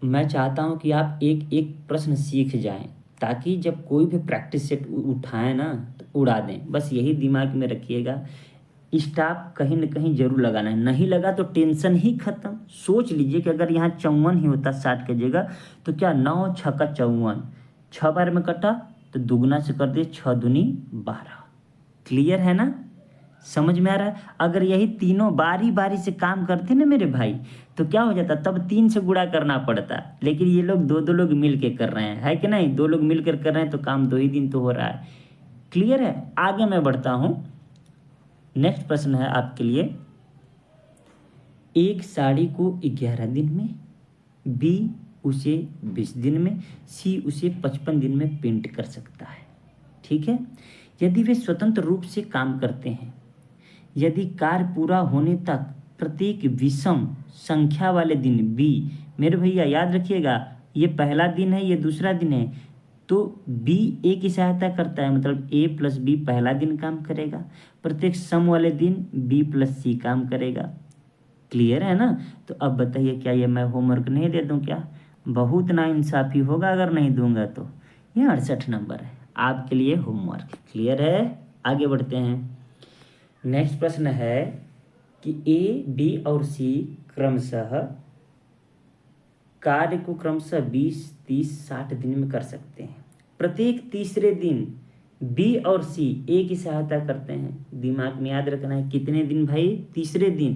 मैं चाहता हूं कि आप एक एक प्रश्न सीख जाएं, ताकि जब कोई भी प्रैक्टिस सेट उठाएं ना तो उड़ा दें। बस यही दिमाग में रखिएगा, स्टॉप कहीं ना कहीं जरूर लगाना है। नहीं लगा तो टेंशन ही खत्म। सोच लीजिए कि अगर यहाँ 54 ही होता 60 की जगह, तो क्या 9 6 का 54, 6 बार में कटा तो दुगना से कर दिए, 6 दूनी 12। क्लियर है ना, समझ में आ रहा है। अगर यही तीनों बारी बारी से काम करते ना मेरे भाई, तो क्या हो जाता, तब 3 से गुणा करना पड़ता। लेकिन ये लोग दो दो लोग मिल के कर रहे हैं, है कि नहीं, 2 लोग मिलकर कर रहे हैं, तो काम 2 ही दिन तो हो रहा है। क्लियर है, आगे मैं बढ़ता हूँ। नेक्स्ट प्रश्न है आपके लिए, एक साड़ी को 11 दिन में, बी उसे 20 दिन में, सी उसे 55 दिन में पेंट कर सकता है। ठीक है, यदि वे स्वतंत्र रूप से काम करते हैं, यदि कार्य पूरा होने तक प्रत्येक विषम संख्या वाले दिन बी, मेरे भैया याद रखिएगा, ये पहला दिन है, ये दूसरा दिन है, तो बी ए की सहायता करता है, मतलब ए प्लस बी पहला दिन काम करेगा, प्रत्येक सम वाले दिन बी प्लस सी काम करेगा। क्लियर है ना, तो अब बताइए क्या ये मैं होमवर्क नहीं दे दूं क्या, बहुत नाइंसाफी होगा अगर नहीं दूंगा तो। ये 68 नंबर है आपके लिए होमवर्क। क्लियर है, आगे बढ़ते हैं। नेक्स्ट प्रश्न है कि ए बी और सी क्रमशः कार्य को क्रमशः 20 30 60 दिन में कर सकते हैं। प्रत्येक तीसरे दिन बी और सी ए की सहायता करते हैं। दिमाग में याद रखना है, कितने दिन भाई, तीसरे दिन,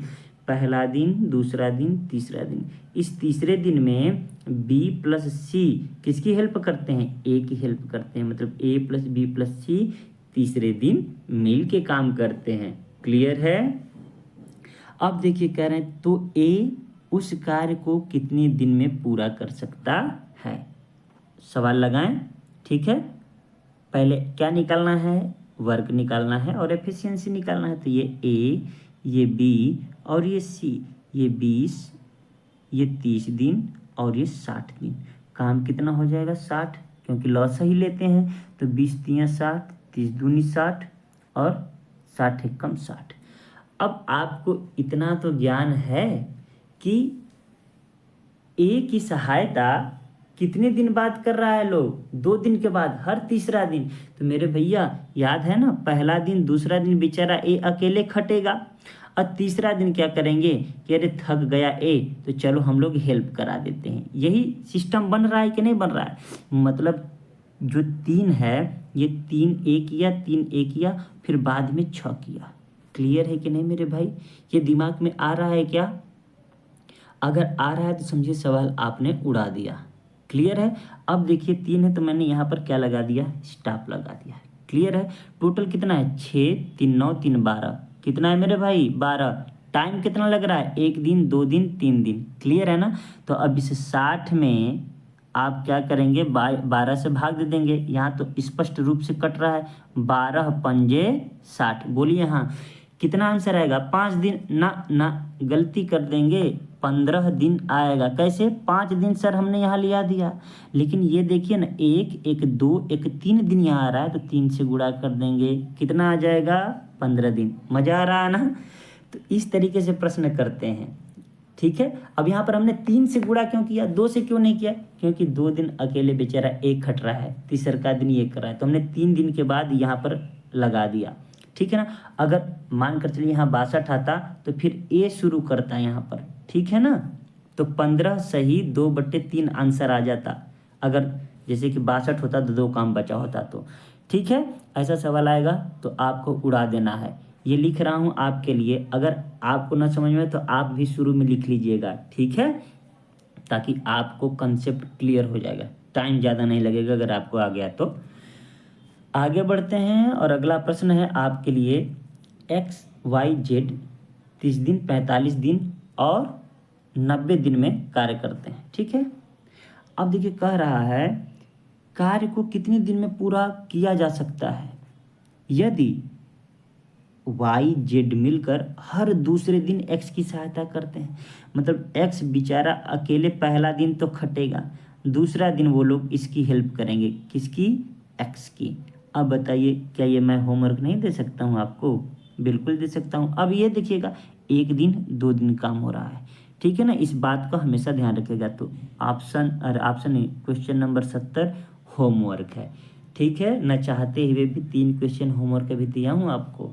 पहला दिन, दूसरा दिन, तीसरा दिन। इस तीसरे दिन में बी प्लस सी किसकी हेल्प करते हैं, ए की हेल्प करते हैं, मतलब ए प्लस बी प्लस सी तीसरे दिन मिल के काम करते हैं। क्लियर है, अब देखिए कह रहे हैं तो ए उस कार्य को कितने दिन में पूरा कर सकता है। सवाल लगाएं, ठीक है। पहले क्या निकालना है, वर्क निकालना है और एफिशिएंसी निकालना है। तो ये ए, ये बी और ये सी, ये 20, ये 30 दिन और ये 60 दिन। काम कितना हो जाएगा, 60, क्योंकि लॉस ही लेते हैं, तो 20 तियाँ 60, 30 दूनी 60 और 60 एकम 60। अब आपको इतना तो ज्ञान है कि ए की सहायता कितने दिन बाद कर रहा है लोग, 2 दिन के बाद, हर तीसरा दिन। तो मेरे भैया याद है ना, पहला दिन दूसरा दिन बेचारा ए अकेले खटेगा, और तीसरा दिन क्या करेंगे कि अरे थक गया ए, तो चलो हम लोग हेल्प करा देते हैं। यही सिस्टम बन रहा है कि नहीं बन रहा है, मतलब जो 3 है, ये 3 ए किया, 3 ए किया, फिर बाद में 6 किया। क्लियर है कि नहीं मेरे भाई, ये दिमाग में आ रहा है क्या, अगर आ रहा है तो समझिए सवाल आपने उड़ा दिया। क्लियर है, अब देखिए 3 है तो मैंने यहाँ पर क्या लगा दिया, स्टॉप लगा दिया। क्लियर है, टोटल कितना है, 6 3 9 3 12, कितना है मेरे भाई, 12। टाइम कितना लग रहा है, 1 दिन 2 दिन 3 दिन। क्लियर है ना, तो अब इस 60 में आप क्या करेंगे, 12 से भाग दे देंगे। यहाँ तो स्पष्ट रूप से कट रहा है, 12 पंजे 60। बोलिए हाँ, कितना आंसर आएगा, 5 दिन ना गलती कर देंगे, 15 दिन आएगा। कैसे, 5 दिन सर हमने यहाँ लिया दिया, लेकिन ये देखिए ना, 1 1 2 1 3 दिन यहाँ आ रहा है, तो 3 से गुणा कर देंगे, कितना आ जाएगा, 15 दिन। मज़ा आ रहा है ना, तो इस तरीके से प्रश्न करते हैं। ठीक है, अब यहाँ पर हमने 3 से गुणा क्यों किया, 2 से क्यों नहीं किया, क्योंकि 2 दिन अकेले बेचारा एक खट रहा है, तीसरा का दिन ये कर रहा है, तो हमने 3 दिन के बाद यहाँ पर लगा दिया। ठीक है ना, अगर मान कर चलिए यहाँ 62 आता तो फिर ए शुरू करता है यहाँ पर। ठीक है ना, तो 15 सही 2/3 आंसर आ जाता। अगर जैसे कि 62 होता तो 2 काम बचा होता तो। ठीक है, ऐसा सवाल आएगा तो आपको उड़ा देना है। ये लिख रहा हूँ आपके लिए, अगर आपको ना समझ में तो आप भी शुरू में लिख लीजिएगा, ठीक है, ताकि आपको कंसेप्ट क्लियर हो जाएगा, टाइम ज़्यादा नहीं लगेगा अगर आपको आ गया तो। आगे बढ़ते हैं और अगला प्रश्न है आपके लिए, XYZ 30 दिन, 45 दिन और 90 दिन में कार्य करते हैं। ठीक है, अब देखिए कह रहा है कार्य को कितने दिन में पूरा किया जा सकता है यदि YZ मिलकर हर दूसरे दिन X की सहायता करते हैं। मतलब X बेचारा अकेले पहला दिन तो खटेगा, दूसरा दिन वो लोग इसकी हेल्प करेंगे, किसकी? X की। अब बताइए क्या ये मैं होमवर्क नहीं दे सकता हूँ आपको? बिल्कुल दे सकता हूँ। अब ये देखिएगा 1 दिन 2 दिन काम हो रहा है, ठीक है ना, इस बात का हमेशा ध्यान रखिएगा। तो ऑप्शन नहीं, क्वेश्चन नंबर 70 होमवर्क है, ठीक है न, चाहते हुए भी 3 क्वेश्चन होमवर्क अभी दिया हूँ आपको।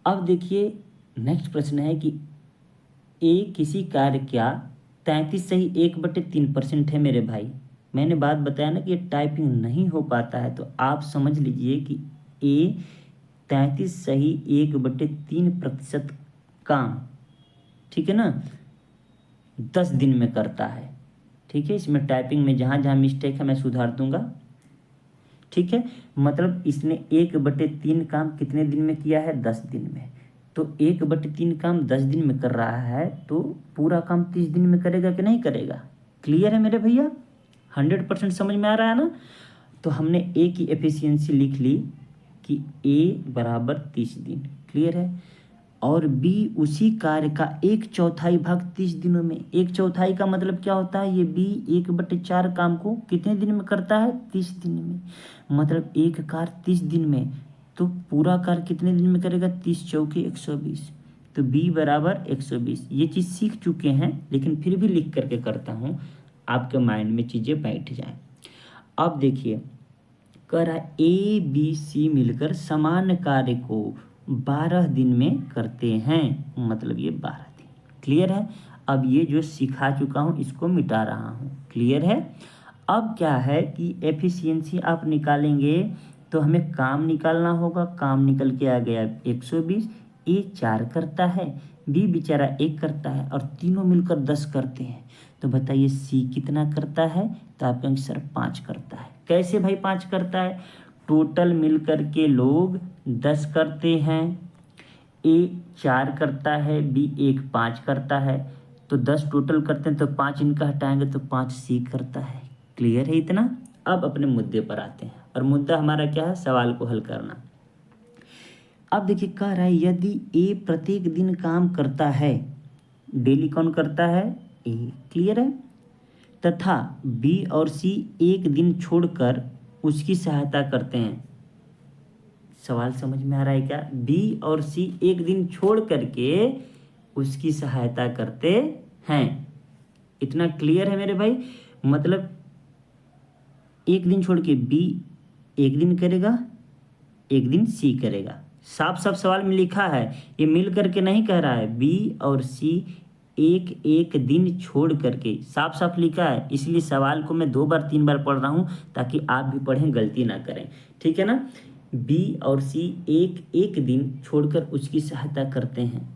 अब देखिए नेक्स्ट प्रश्न है कि ए किसी कार्य क्या 33 सही 1/3% है मेरे भाई। मैंने बात बताया ना कि ये टाइपिंग नहीं हो पाता है, तो आप समझ लीजिए कि ए 33 सही 1/3% काम, ठीक है ना, 10 दिन में करता है। ठीक है, इसमें टाइपिंग में जहाँ जहाँ मिस्टेक है मैं सुधार दूंगा। ठीक है, मतलब इसने 1/3 काम कितने दिन में किया है? 10 दिन में। तो 1/3 काम 10 दिन में कर रहा है, तो पूरा काम 30 दिन में करेगा कि नहीं करेगा? क्लियर है मेरे भैया? 100% समझ में आ रहा है ना? तो हमने ए की एफिशिएंसी लिख ली कि ए बराबर 30 दिन, क्लियर है, और बी उसी कार्य का 1/4 भाग 30 दिनों में। 1/4 का मतलब क्या होता है? ये बी 1/4 काम को कितने दिन में करता है? 30 दिन में। मतलब एक कार्य 30 दिन में, तो पूरा कार्य कितने दिन में करेगा? 30 चौके 120, तो बी बराबर 120। ये चीज़ सीख चुके हैं, लेकिन फिर भी लिख करके करता हूँ, आपके माइंड में चीज़ें बैठ जाएं। अब देखिए कह रहा है ए बी सी मिलकर समान कार्य को 12 दिन में करते हैं, मतलब ये 12 दिन। क्लियर है? अब ये जो सिखा चुका हूँ इसको मिटा रहा हूँ, क्लियर है? अब क्या है कि एफिशिएंसी आप निकालेंगे तो हमें काम निकालना होगा। काम निकल के आ गया 120। ए 4 करता है, बी बेचारा 1 करता है, और तीनों मिलकर 10 करते हैं। तो बताइए सी कितना करता है? तो आपका आंसर 5 करता है। कैसे भाई 5 करता है? टोटल मिलकर के लोग 10 करते हैं, ए 4 करता है, बी 1 5 करता है, तो 10 टोटल करते हैं, तो 5 इनका हटाएंगे तो 5 सी करता है। क्लियर है इतना? अब अपने मुद्दे पर आते हैं, और मुद्दा हमारा क्या है? सवाल को हल करना। अब देखिए कह रहा है यदि ए प्रत्येक दिन काम करता है, डेली कौन करता है? ए, क्लियर है, तथा बी और सी एक दिन छोड़कर उसकी सहायता करते हैं। सवाल समझ में आ रहा है क्या? बी और सी एक दिन छोड़ करके उसकी सहायता करते हैं। इतना क्लियर है मेरे भाई? मतलब एक दिन छोड़ के बी एक दिन करेगा, एक दिन सी करेगा। साफ साफ सवाल में लिखा है, ये मिल करके नहीं कह रहा है। बी और सी एक एक दिन छोड़ करके, साफ साफ लिखा है, इसलिए सवाल को मैं 2 बार 3 बार पढ़ रहा हूँ ताकि आप भी पढ़ें, गलती ना करें। ठीक है ना? बी और सी एक एक दिन छोड़कर उसकी सहायता करते हैं।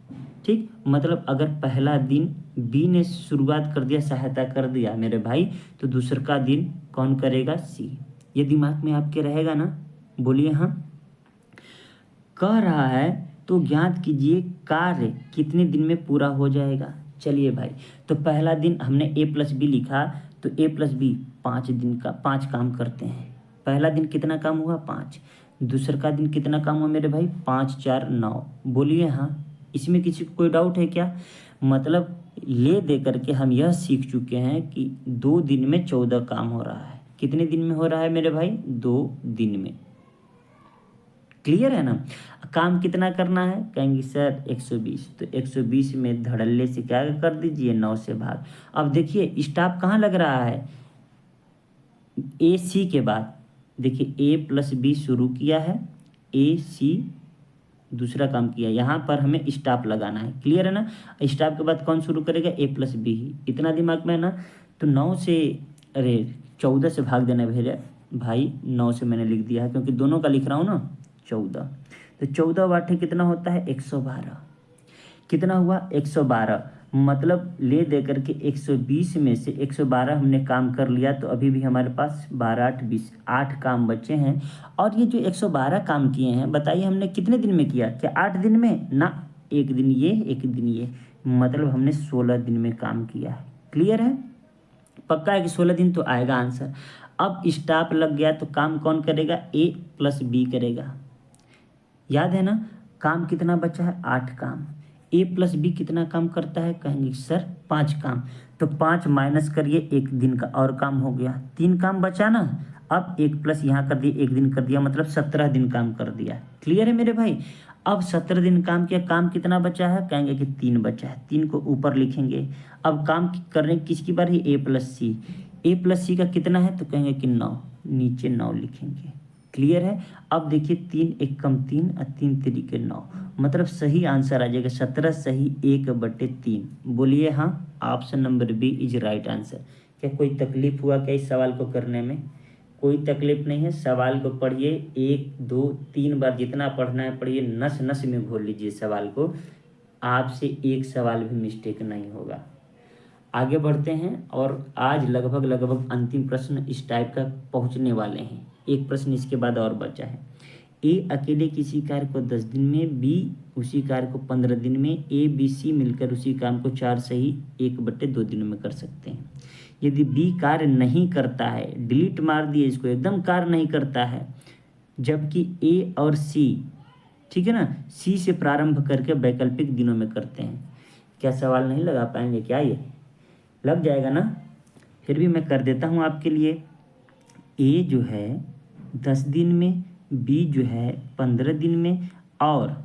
ठीक, मतलब अगर पहला दिन बी ने शुरुआत कर दिया, सहायता कर दिया मेरे भाई, तो दूसरा का दिन कौन करेगा? सी। ये दिमाग में आपके रहेगा ना? बोलिए हाँ। कह रहा है तो ज्ञात कीजिए कार्य कितने दिन में पूरा हो जाएगा। चलिए भाई, तो पहला दिन हमने ए प्लस बी लिखा, तो ए प्लस बी 5 दिन का 5 काम करते हैं। पहला दिन कितना काम हुआ? 5। दूसरा का दिन कितना काम हुआ मेरे भाई? 5 4 9। बोलिए हाँ। इसमें किसी को कोई डाउट है क्या? मतलब ले दे करके हम यह सीख चुके हैं कि 2 दिन में 14 काम हो रहा है। कितने दिन में हो रहा है मेरे भाई? 2 दिन में। क्लियर है ना? काम कितना करना है? कहेंगे सर 120, तो 120 में धड़ल्ले से क्या कर दीजिए? 9 से भाग। अब देखिए स्टॉप कहाँ लग रहा है? ए सी के बाद। देखिए ए प्लस बी शुरू किया है, ए सी दूसरा काम किया, यहाँ पर हमें स्टॉप लगाना है। क्लियर है ना? स्टॉप के बाद कौन शुरू करेगा? ए प्लस बी ही। इतना दिमाग में है ना? तो 9 से, अरे 14 से भाग देना भैया भाई, 9 से मैंने लिख दिया है क्योंकि दोनों का लिख रहा हूँ ना 14। तो 14 बाटे कितना होता है 112। कितना हुआ 112, मतलब ले दे करके 120 में से 112 हमने काम कर लिया, तो अभी भी हमारे पास 12 8 20 8 काम बचे हैं। और ये जो 112 काम किए हैं बताइए हमने कितने दिन में किया, क्या 8 दिन में ना, एक दिन ये एक दिन ये, मतलब हमने 16 दिन में काम किया है। क्लियर है, पक्का है कि 16 दिन तो आएगा आंसर। अब स्टॉप लग गया तो काम कौन करेगा, ए प्लस बी करेगा। याद है ना, काम कितना बचा है 8 काम। ए प्लस बी कितना काम करता है, कहेंगे सर 5 काम। तो 5 माइनस करिए, एक दिन का और काम हो गया, 3 काम बचा ना। अब एक प्लस यहाँ कर दिया, एक दिन कर दिया, मतलब 17 दिन काम कर दिया। क्लियर है मेरे भाई। अब 17 दिन काम किया, काम कितना बचा है, कहेंगे कि 3 बचा है, 3 को ऊपर लिखेंगे। अब काम करने किसकी बारी, ए प्लस सी। ए प्लस सी का कितना है, तो कहेंगे कि 9, नीचे 9 लिखेंगे। क्लियर है। अब देखिए 3 एक कम 3 और 3 तरीके 9, मतलब सही आंसर आ जाएगा 17 सही 1/3। बोलिए हाँ, option number B is right answer. क्या कोई तकलीफ हुआ क्या इस सवाल को करने में, कोई तकलीफ नहीं है। सवाल को पढ़िए 1 2 3 बार, जितना पढ़ना है पढ़िए, नस नस में घोल लीजिए सवाल को, आपसे एक सवाल भी मिस्टेक नहीं होगा। आगे बढ़ते हैं और आज लगभग लगभग अंतिम प्रश्न इस टाइप का पहुंचने वाले हैं। एक प्रश्न इसके बाद और बचा है। ए अकेले किसी कार्य को 10 दिन में, बी उसी कार्य को 15 दिन में, ए बी सी मिलकर उसी काम को 4 सही 1/2 दिन में कर सकते हैं। यदि बी कार्य नहीं करता है, डिलीट मार दिए इसको, एकदम कार्य नहीं करता है, जबकि ए और सी, ठीक है ना, सी से प्रारंभ करके वैकल्पिक दिनों में करते हैं। क्या सवाल नहीं लगा पाएंगे क्या, ये लग जाएगा ना, फिर भी मैं कर देता हूँ आपके लिए। ए जो है 10 दिन में, बी जो है 15 दिन में, और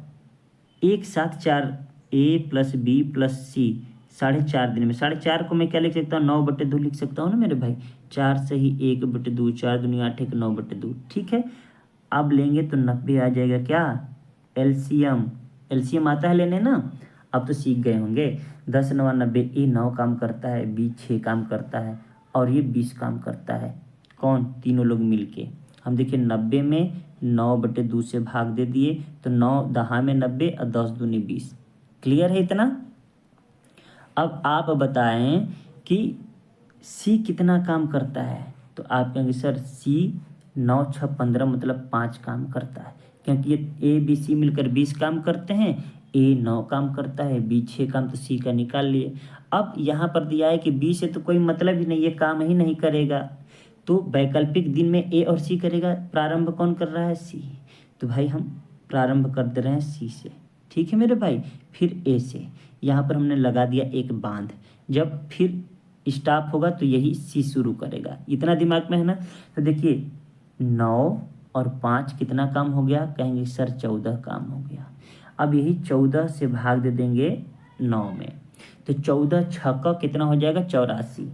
एक साथ 4 ए प्लस बी प्लस सी 4.5 दिन में। 4.5 को मैं क्या लिख सकता हूँ, 9/2 लिख सकता हूँ ना मेरे भाई, 4 सही 1/2, 4 दूनी 8 1 9/2। ठीक है, अब लेंगे तो 90 आ जाएगा। क्या एलसीएम, एलसीएम आता है लेने ना, अब तो सीख गए होंगे। 10 9 90, ए 9 काम करता है, बी 6 काम करता है, और ये 20 काम करता है। कौन, तीनों लोग मिलके। हम देखिए 90 में 9/2 से भाग दे दिए, तो 9 10 में 90 और 10 दूनी 20। क्लियर है इतना। अब आप बताएं कि सी कितना काम करता है, तो आप कहेंगे सर सी 9 6 15 मतलब 5 काम करता है, क्योंकि ये ए बी सी मिलकर 20 काम करते हैं, ए 9 काम करता है, बी 6 काम, तो सी का निकाल लिए। अब यहाँ पर दिया है कि बी से तो कोई मतलब ही नहीं, ये काम ही नहीं करेगा, तो वैकल्पिक दिन में ए और सी करेगा। प्रारंभ कौन कर रहा है, सी, तो भाई हम प्रारंभ कर दे रहे हैं सी से। ठीक है मेरे भाई, फिर ए से, यहाँ पर हमने लगा दिया एक बांध, जब फिर स्टॉप होगा तो यही सी शुरू करेगा। इतना दिमाग में है ना। तो देखिए 9 और 5 कितना काम हो गया, कहेंगे सर 14 काम हो गया। अब यही 14 से भाग दे देंगे 9 में, तो 14 छक्का कितना हो जाएगा 84।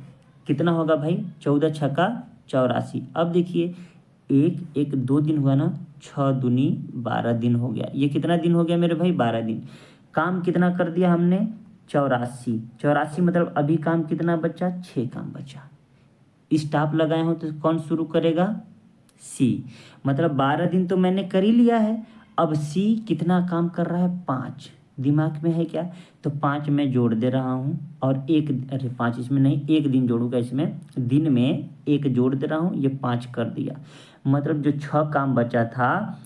कितना होगा भाई, 14 छक्का 84। अब देखिए एक एक 2 दिन हुआ ना, 6 दूनी 12 दिन हो गया। ये कितना दिन हो गया मेरे भाई, 12 दिन। काम कितना कर दिया हमने, 84। 84 मतलब अभी काम कितना बचा, 6 काम बचा। स्टॉप लगाए हो तो कौन शुरू करेगा, सी, मतलब 12 दिन तो मैंने कर ही लिया है। अब सी कितना काम कर रहा है, 5। दिमाग में है क्या, तो 5 मैं जोड़ दे रहा हूँ, और एक, अरे 5 इसमें नहीं, एक दिन जोड़ूंगा इसमें, दिन में एक जोड़ दे रहा हूँ, ये 5 कर दिया। मतलब जो 6 काम बचा था,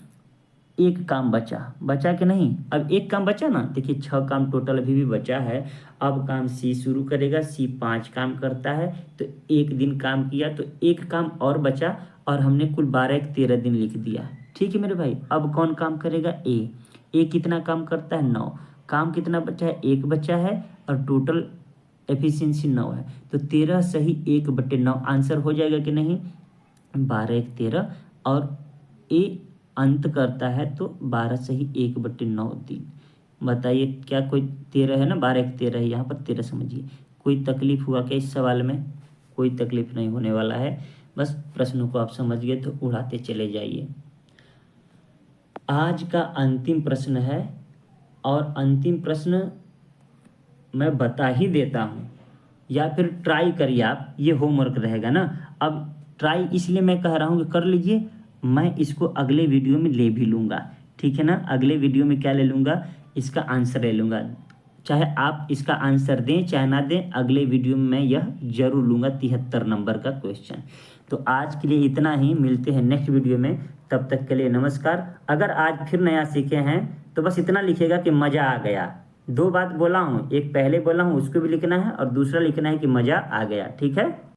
एक काम बचा, बचा कि नहीं, अब एक काम बचा ना, देखिए 6 काम टोटल अभी भी बचा है। अब काम सी शुरू करेगा, सी 5 काम करता है, तो एक दिन काम किया, तो एक काम और बचा, और हमने कुल 12 1 13 दिन लिख दिया। ठीक है मेरे भाई। अब कौन काम करेगा, ए कितना काम करता है, 9। काम कितना बचा है, एक बचा है, और टोटल एफिशिएंसी 9 है, तो 13 सही 1/9 आंसर हो जाएगा कि नहीं, 12 1 13, और ए अंत करता है तो 12 सही 1/9 दिन। बताइए क्या कोई 13 है ना, 12 1 13 है, यहाँ पर 13 समझिए। कोई तकलीफ हुआ क्या इस सवाल में, कोई तकलीफ नहीं होने वाला है, बस प्रश्नों को आप समझ गए तो उड़ाते चले जाइए। आज का अंतिम प्रश्न है, और अंतिम प्रश्न मैं बता ही देता हूँ, या फिर ट्राई करिए आप, ये होमवर्क रहेगा ना। अब ट्राई इसलिए मैं कह रहा हूँ कि कर लीजिए, मैं इसको अगले वीडियो में ले भी लूँगा, ठीक है ना। अगले वीडियो में क्या ले लूँगा, इसका आंसर ले लूँगा। चाहे आप इसका आंसर दें चाहे ना दें, अगले वीडियो में मैं यह जरूर लूँगा 73 नंबर का क्वेश्चन। तो आज के लिए इतना ही, मिलते हैं नेक्स्ट वीडियो में, तब तक के लिए नमस्कार। अगर आज फिर नया सीखे हैं तो बस इतना लिखिएगा कि मज़ा आ गया। 2 बात बोला हूँ, एक पहले बोला हूँ उसको भी लिखना है और दूसरा लिखना है कि मज़ा आ गया, ठीक है।